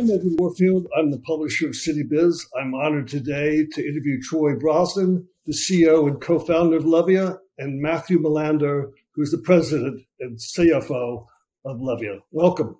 I'm Edward Warfield. I'm the publisher of Citybiz. I'm honored today to interview Troy Brosnan, the CEO and co-founder of LEVIA, and Matthew Melander, who's the president and CFO of LEVIA. Welcome.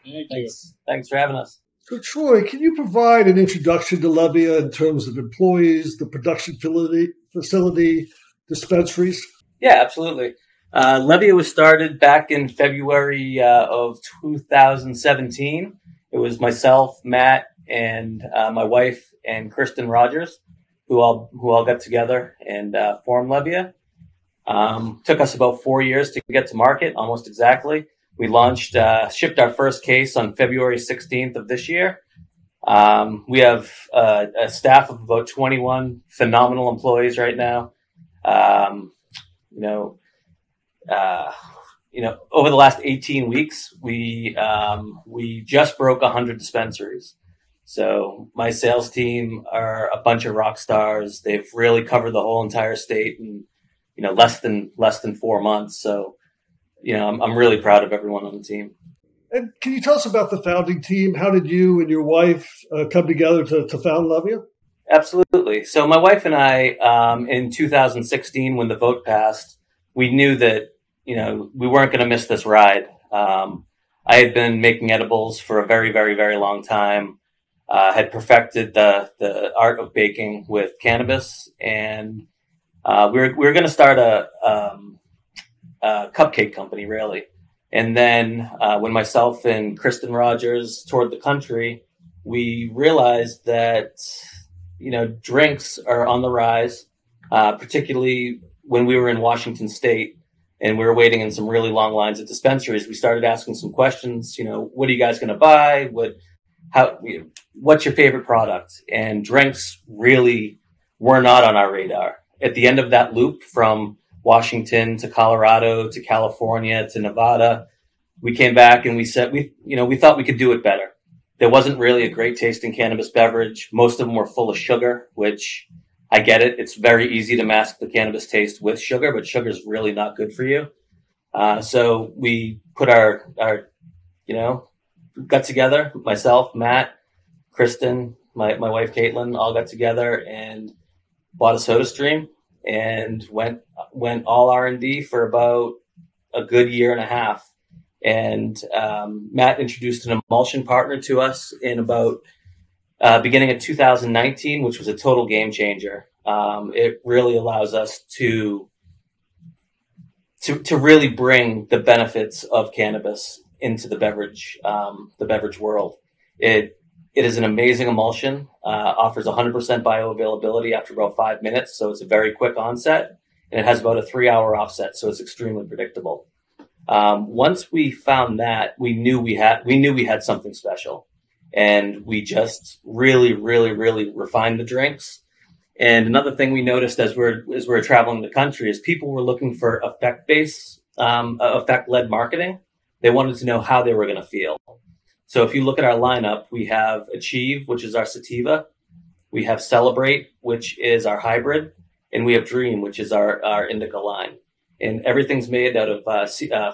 Thank you. Thanks for having us. So, Troy, can you provide an introduction to LEVIA in terms of employees, the production facility, dispensaries? Yeah, absolutely. LEVIA was started back in February of 2017. It was myself, Matt, and my wife and Kristen Rogers, who all got together and formed LEVIA. Took us about 4 years to get to market, almost exactly. We launched, shipped our first case on February 16th of this year. We have a staff of about 21 phenomenal employees right now. Over the last 18 weeks, we just broke 100 dispensaries. So my sales team are a bunch of rock stars. They've really covered the whole entire state in, less than 4 months. So, I'm really proud of everyone on the team. And can you tell us about the founding team? How did you and your wife come together to found LEVIA? Absolutely. So my wife and I, in 2016, when the vote passed, we knew that, we weren't going to miss this ride. I had been making edibles for a very, very, very long time. Had perfected the art of baking with cannabis, and we were going to start a cupcake company, really. And then when myself and Kristen Rogers toured the country, we realized that drinks are on the rise, particularly when we were in Washington State. And we were waiting in some really long lines at dispensaries. We started asking some questions. What are you guys going to buy? What's your favorite product? And drinks really were not on our radar. At the end of that loop, from Washington to Colorado to California to Nevada, we came back and we said we thought we could do it better. There wasn't really a great tasting cannabis beverage. Most of them were full of sugar, which I get it. It's very easy to mask the cannabis taste with sugar, but sugar is really not good for you. So we put got together, myself, Matt, Kristen, my wife, Caitlin, all got together and bought a soda stream and went all R&D for about a good year and a half. And Matt introduced an emulsion partner to us in about beginning of 2019, which was a total game changer. It really allows us to really bring the benefits of cannabis into the beverage world. It is an amazing emulsion, offers 100% bioavailability after about 5 minutes. So it's a very quick onset, and it has about a 3-hour offset. So it's extremely predictable. Once we found that, we knew we had something special. And we just really, really, really refined the drinks. And another thing we noticed as we're traveling the country is people were looking for effect-led marketing. They wanted to know how they were going to feel. So if you look at our lineup, we have Achieve, which is our sativa. We have Celebrate, which is our hybrid. And we have Dream, which is our indica line. And everything's made out of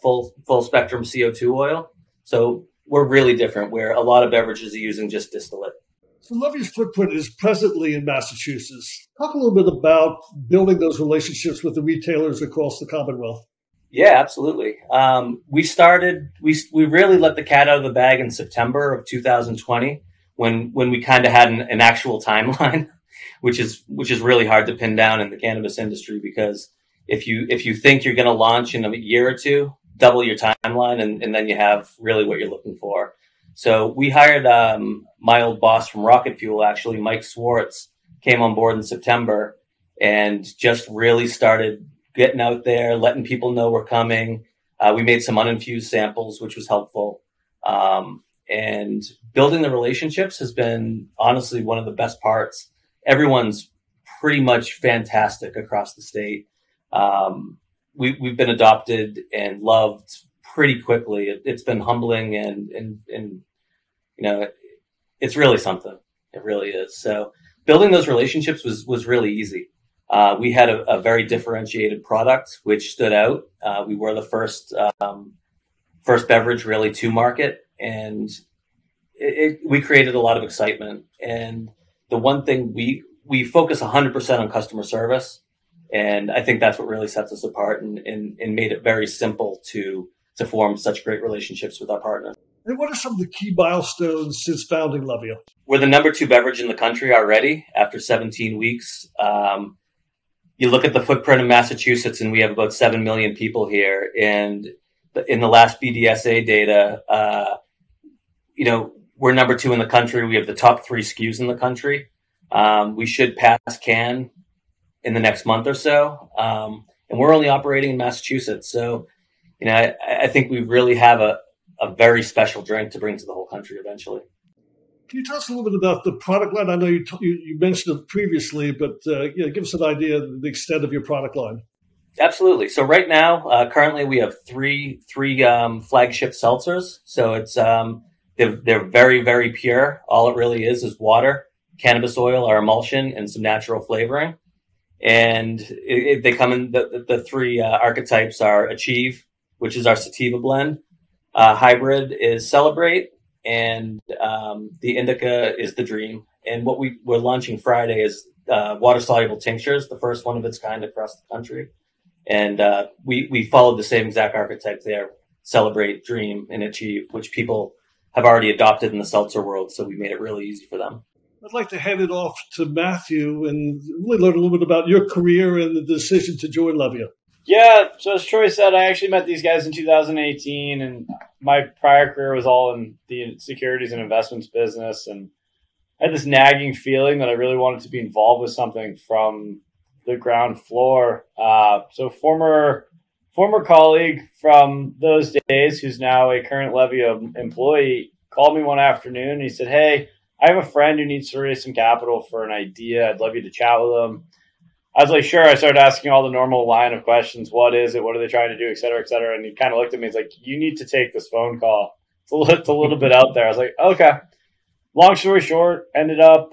full spectrum CO2 oil. So we're really different, where a lot of beverages are using just distillate. So LEVIA's footprint is presently in Massachusetts. Talk a little bit about building those relationships with the retailers across the Commonwealth. Yeah, absolutely. We really let the cat out of the bag in September of 2020 when we kind of had an actual timeline, which is really hard to pin down in the cannabis industry, because if you think you're going to launch in a year or two, double your timeline, and then you have really what you're looking for. So we hired my old boss from Rocket Fuel, actually, Mike Swartz, came on board in September and just really started getting out there, letting people know we're coming. We made some uninfused samples, which was helpful. And building the relationships has been honestly one of the best parts. Everyone's pretty much fantastic across the state. We've been adopted and loved pretty quickly. It's been humbling and it's really something. It really is. So building those relationships was really easy. We had a very differentiated product, which stood out. We were the first beverage really to market, and we created a lot of excitement. And the one thing we focus 100% on customer service. And I think that's what really sets us apart and made it very simple to form such great relationships with our partners. And what are some of the key milestones since founding LEVIA? We're the number 2 beverage in the country already after 17 weeks. You look at the footprint of Massachusetts, and we have about 7 million people here. And in the last BDSA data, we're number 2 in the country. We have the top 3 SKUs in the country. We should pass Can in the next month or so. And we're only operating in Massachusetts. So, I think we really have a very special drink to bring to the whole country eventually. Can you tell us a little bit about the product line? I know you mentioned it previously, but give us an idea of the extent of your product line. Absolutely. So right now, currently we have three flagship seltzers. So it's they're very, very pure. All it really is water, cannabis oil, our emulsion, and some natural flavoring. And they come in the 3 archetypes are Achieve, which is our sativa blend. Hybrid is Celebrate, and the Indica is the Dream. And what we're launching Friday is water-soluble tinctures, the first one of its kind across the country. And we followed the same exact archetype there, Celebrate, Dream, and Achieve, which people have already adopted in the seltzer world, so we made it really easy for them. I'd like to hand it off to Matthew and really learn a little bit about your career and the decision to join LEVIA. Yeah, so as Troy said, I actually met these guys in 2018, and my prior career was all in the securities and investments business, and I had this nagging feeling that I really wanted to be involved with something from the ground floor. So former colleague from those days, who's now a current LEVIA employee, called me one afternoon, and he said, "Hey, I have a friend who needs to raise some capital for an idea. I'd love you to chat with them." I was like, sure. I started asking all the normal line of questions. What is it? What are they trying to do? Et cetera, et cetera. And he kind of looked at me. He's like, you need to take this phone call. It's a little bit out there. I was like, okay. Long story short, ended up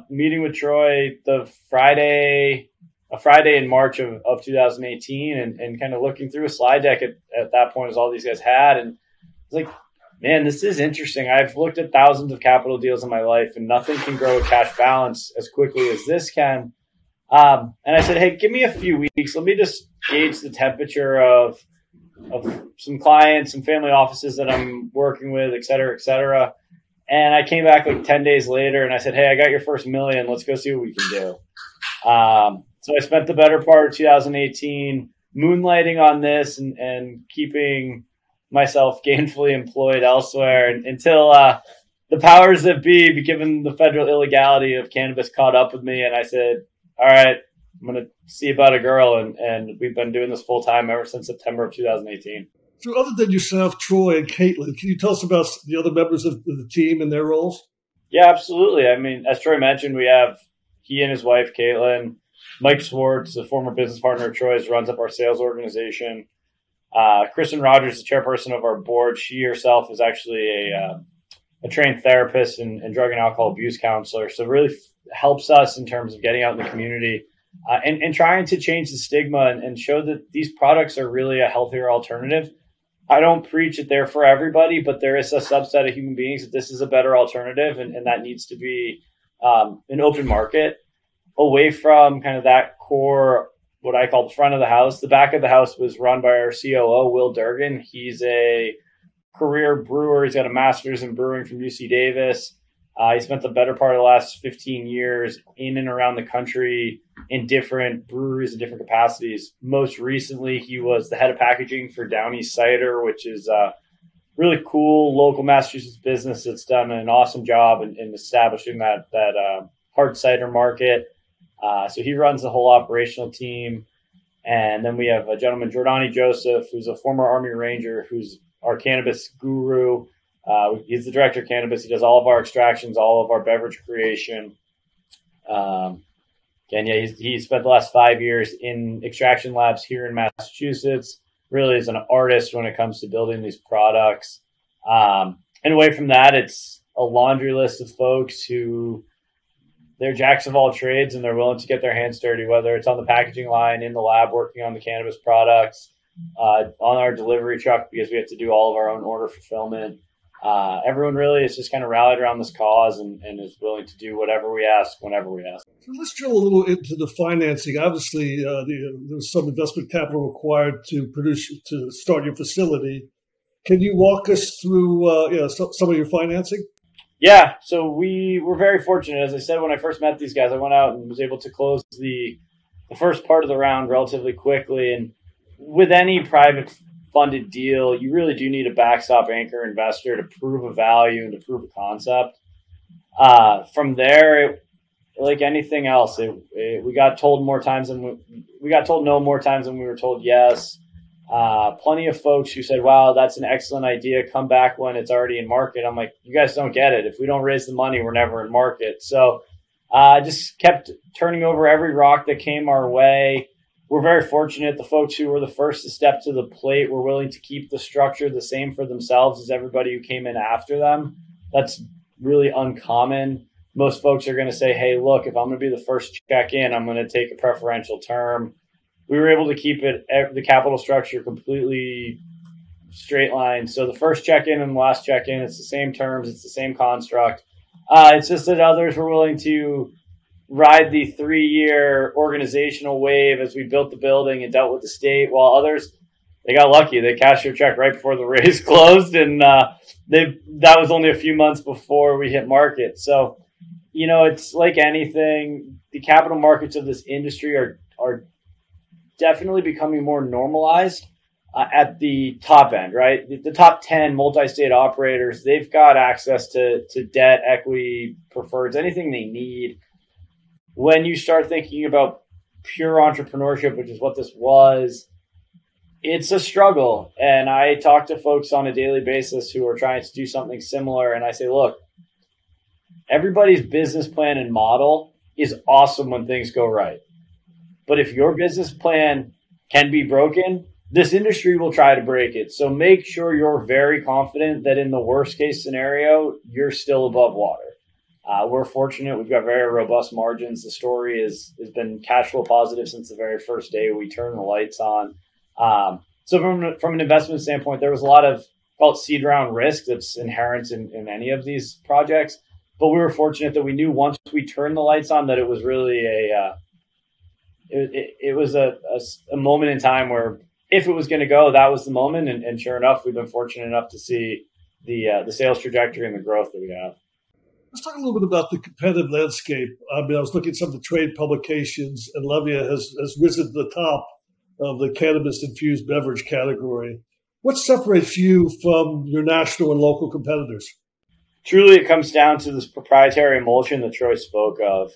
meeting with Troy a Friday in March of 2018 and kind of looking through a slide deck at that point as all these guys had. And I was like, man, this is interesting. I've looked at thousands of capital deals in my life, and nothing can grow a cash balance as quickly as this can. And I said, hey, give me a few weeks. Let me just gauge the temperature of some clients, some family offices that I'm working with, et cetera, et cetera. And I came back like 10 days later and I said, hey, I got your first $1 million. Let's go see what we can do. So I spent the better part of 2018 moonlighting on this and keeping myself gainfully employed elsewhere until the powers that be, given the federal illegality of cannabis, caught up with me. And I said, all right, I'm going to see about a girl. And we've been doing this full time ever since September of 2018. So other than yourself, Troy and Caitlin, can you tell us about the other members of the team and their roles? Yeah, absolutely. I mean, as Troy mentioned, we have he and his wife, Caitlin. Mike Swartz, a former business partner of Troy's, runs up our sales organization. Kristen Rogers, the chairperson of our board, she herself is actually a trained therapist and drug and alcohol abuse counselor. So really helps us in terms of getting out in the community and trying to change the stigma and show that these products are really a healthier alternative. I don't preach that they're for everybody, but there is a subset of human beings that this is a better alternative, and that needs to be an open market away from kind of that core, what I call the front of the house. The back of the house was run by our COO, Will Durgan. He's a career brewer. He's got a master's in brewing from UC Davis. He spent the better part of the last 15 years in and around the country in different breweries in different capacities. Most recently, he was the head of packaging for Downey Cider, which is a really cool local Massachusetts business that's done an awesome job in establishing that hard cider market. So he runs the whole operational team. And then we have a gentleman, Jordani Joseph, who's a former Army Ranger, who's our cannabis guru. He's the director of cannabis. He does all of our extractions, all of our beverage creation. He spent the last 5 years in extraction labs here in Massachusetts, really is an artist when it comes to building these products. And away from that, it's a laundry list of folks who they're jacks of all trades and they're willing to get their hands dirty, whether it's on the packaging line, in the lab, working on the cannabis products, on our delivery truck, because we have to do all of our own order fulfillment. everyone really is just kind of rallied around this cause and is willing to do whatever we ask, whenever we ask. So let's drill a little into the financing. Obviously, there's some investment capital required to start your facility. Can you walk us through some of your financing? Yeah, so we were very fortunate. As I said, when I first met these guys, I went out and was able to close the first part of the round relatively quickly. And with any private funded deal, you really do need a backstop anchor investor to prove a value and to prove a concept. From there, like anything else, we got told more times than we got told no more times than we were told yes. Plenty of folks who said, wow, that's an excellent idea. Come back when it's already in market. I'm like, you guys don't get it. If we don't raise the money, we're never in market. So I just kept turning over every rock that came our way. We're very fortunate. The folks who were the first to step to the plate were willing to keep the structure the same for themselves as everybody who came in after them. That's really uncommon. Most folks are going to say, hey, look, if I'm going to be the first check in, I'm going to take a preferential term. We were able to keep the capital structure completely straight line. So the first check-in and the last check-in, it's the same terms, it's the same construct. It's just that others were willing to ride the 3-year organizational wave as we built the building and dealt with the state, while others, they got lucky. They cashed their check right before the raise closed, and that was only a few months before we hit market. So, it's like anything. The capital markets of this industry are definitely becoming more normalized at the top end, right? The top 10 multi-state operators, they've got access to debt, equity, preferreds, anything they need. When you start thinking about pure entrepreneurship, which is what this was, it's a struggle. And I talk to folks on a daily basis who are trying to do something similar. And I say, look, everybody's business plan and model is awesome when things go right. But if your business plan can be broken, this industry will try to break it. So make sure you're very confident that in the worst case scenario, you're still above water. We're fortunate. We've got very robust margins. The story has been cash flow positive since the very first day we turned the lights on. So from an investment standpoint, there was a lot of seed round risk that's inherent in any of these projects. But we were fortunate that we knew once we turned the lights on that it was really it was a moment in time where if it was going to go, that was the moment. And sure enough, we've been fortunate enough to see the sales trajectory and the growth that we have. Let's talk a little bit about the competitive landscape. I was looking at some of the trade publications, and LEVIA has risen to the top of the cannabis-infused beverage category. What separates you from your national and local competitors? Truly, it comes down to this proprietary emulsion that Troy spoke of.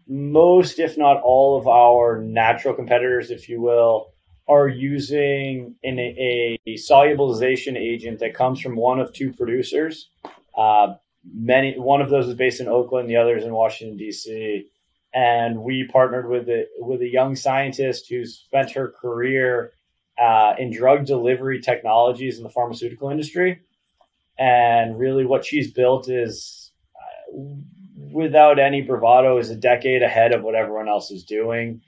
Most, if not all, of our natural competitors, if you will, are using a solubilization agent that comes from one of two producers. One of those is based in Oakland, the other is in Washington, D.C. And we partnered with a young scientist who's spent her career in drug delivery technologies in the pharmaceutical industry. And really what she's built is, without any bravado, is a decade ahead of what everyone else is doing.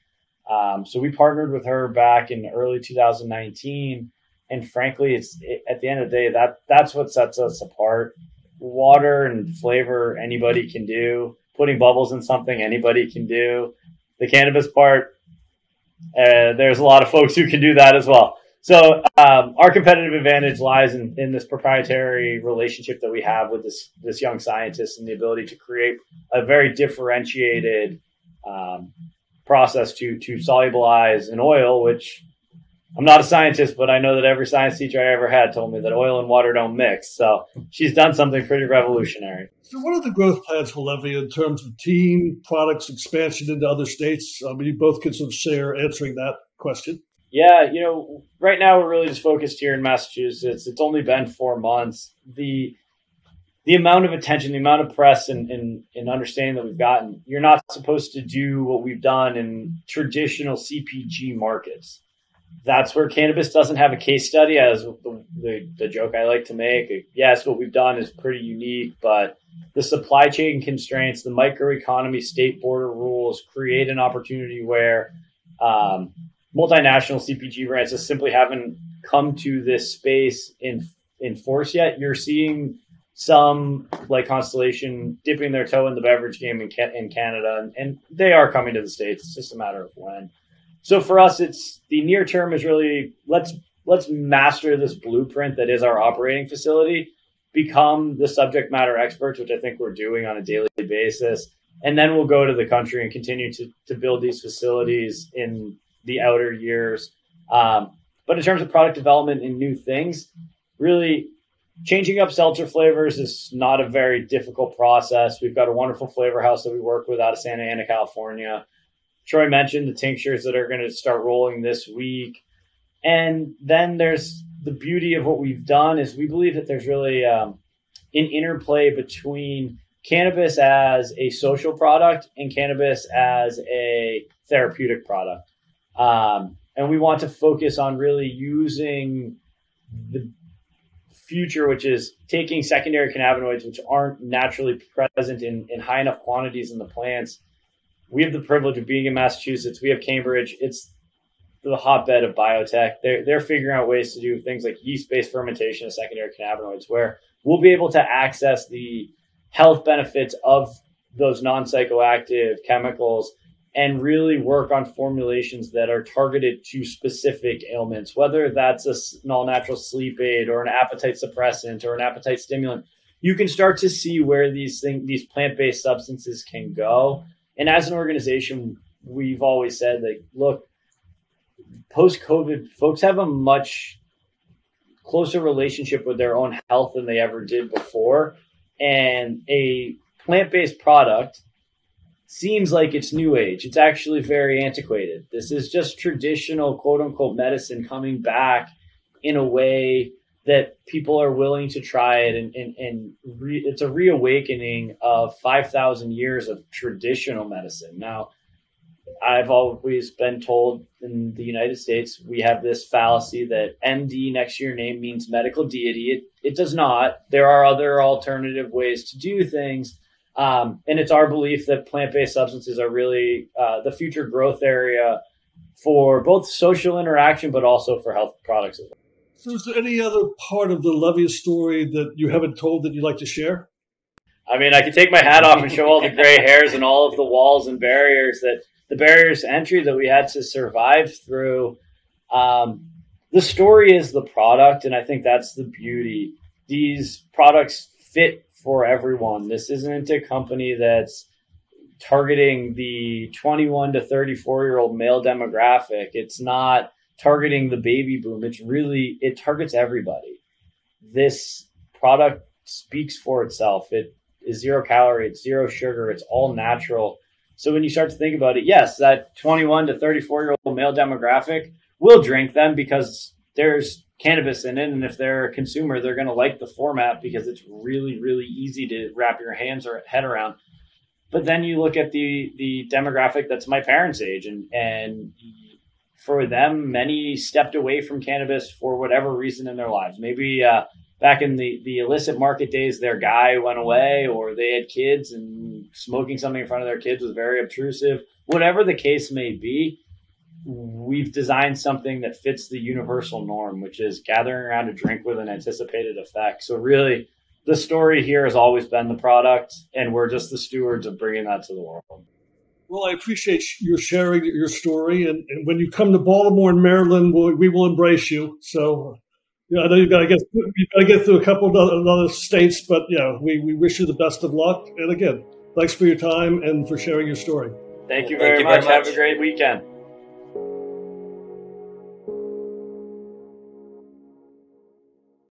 So we partnered with her back in early 2019. And frankly, at the end of the day, that's what sets us apart. Water and flavor, anybody can do. Putting bubbles in something, anybody can do. The cannabis part, there's a lot of folks who can do that as well. So our competitive advantage lies in this proprietary relationship that we have with this young scientist and the ability to create a very differentiated process to solubilize an oil, which I'm not a scientist, but I know that every science teacher I ever had told me that oil and water don't mix. So she's done something pretty revolutionary. So what are the growth plans for LEVIA in terms of team, products, expansion into other states? You both can sort of share answering that question. Yeah, right now we're really just focused here in Massachusetts. It's only been 4 months. The amount of attention, the amount of press and understanding that we've gotten, you're not supposed to do what we've done in traditional CPG markets. That's where cannabis doesn't have a case study, as the joke I like to make. Yes, what we've done is pretty unique, but the supply chain constraints, the microeconomy, state border rules create an opportunity where multinational CPG brands just simply haven't come to this space in in force yet. You're seeing some, like Constellation, dipping their toe in the beverage game in Canada, and they are coming to the States. It's just a matter of when. So for us, it's the near term is really let's master this blueprint that is our operating facility, become the subject matter experts, which I think we're doing on a daily basis. And then we'll go to the country and continue to build these facilities in the outer years. But in terms of product development and new things, really changing up seltzer flavors is not a very difficult process. We've got a wonderful flavor house that we work with out of Santa Ana, California. Troy mentioned the tinctures that are going to start rolling this week. And then there's the beauty of what we've done is we believe that there's really an interplay between cannabis as a social product and cannabis as a therapeutic product. And we want to focus on really using the future, which is taking secondary cannabinoids, which aren't naturally present in high enough quantities in the plants. We have the privilege of being in Massachusetts. We have Cambridge. It's the hotbed of biotech. They're figuring out ways to do things like yeast-based fermentation of secondary cannabinoids, where we'll be able to access the health benefits of those non-psychoactive chemicals and really work on formulations that are targeted to specific ailments, whether that's an all-natural sleep aid or an appetite suppressant or an appetite stimulant. You can start to see where these plant-based substances can go. And as an organization, we've always said that, look, post-COVID, folks have a much closer relationship with their own health than they ever did before. And a plant-based product seems like it's new age. It's actually very antiquated. This is just traditional, quote unquote, medicine coming back in a way that people are willing to try it. It's a reawakening of 5,000 years of traditional medicine. Now, I've always been told in the United States, we have this fallacy that MD next to your name means medical deity. It does not. There are other alternative ways to do things. And it's our belief that plant-based substances are really the future growth area for both social interaction, but also for health products as well. So is there any other part of the LEVIA story that you haven't told that you'd like to share? I mean, I could take my hat off and show all the gray hairs and all of the walls and barriers the barriers to entry that we had to survive through. The story is the product, and I think that's the beauty. These products fit for everyone. This isn't a company that's targeting the 21 to 34-year-old male demographic. It's not targeting the baby boom. It targets everybody. This product speaks for itself. It is 0 calorie, it's 0 sugar, it's all natural. So when you start to think about it, yes, that 21 to 34-year-old male demographic will drink them because there's cannabis in it. And if they're a consumer, they're going to like the format because it's really, really easy to wrap your hands or head around. But then you look at the demographic that's my parents' age, and for them, many stepped away from cannabis for whatever reason in their lives. Maybe back in the illicit market days, their guy went away, or they had kids and smoking something in front of their kids was very obtrusive. Whatever the case may be, we've designed something that fits the universal norm, which is gathering around a drink with an anticipated effect. So really, the story here has always been the product, and we're just the stewards of bringing that to the world. Well, I appreciate your sharing your story. And when you come to Baltimore and Maryland, we will embrace you. So I know you've got to get through a couple of other states, but we wish you the best of luck. And again, thanks for your time and for sharing your story. Thank you very much. Have a great weekend.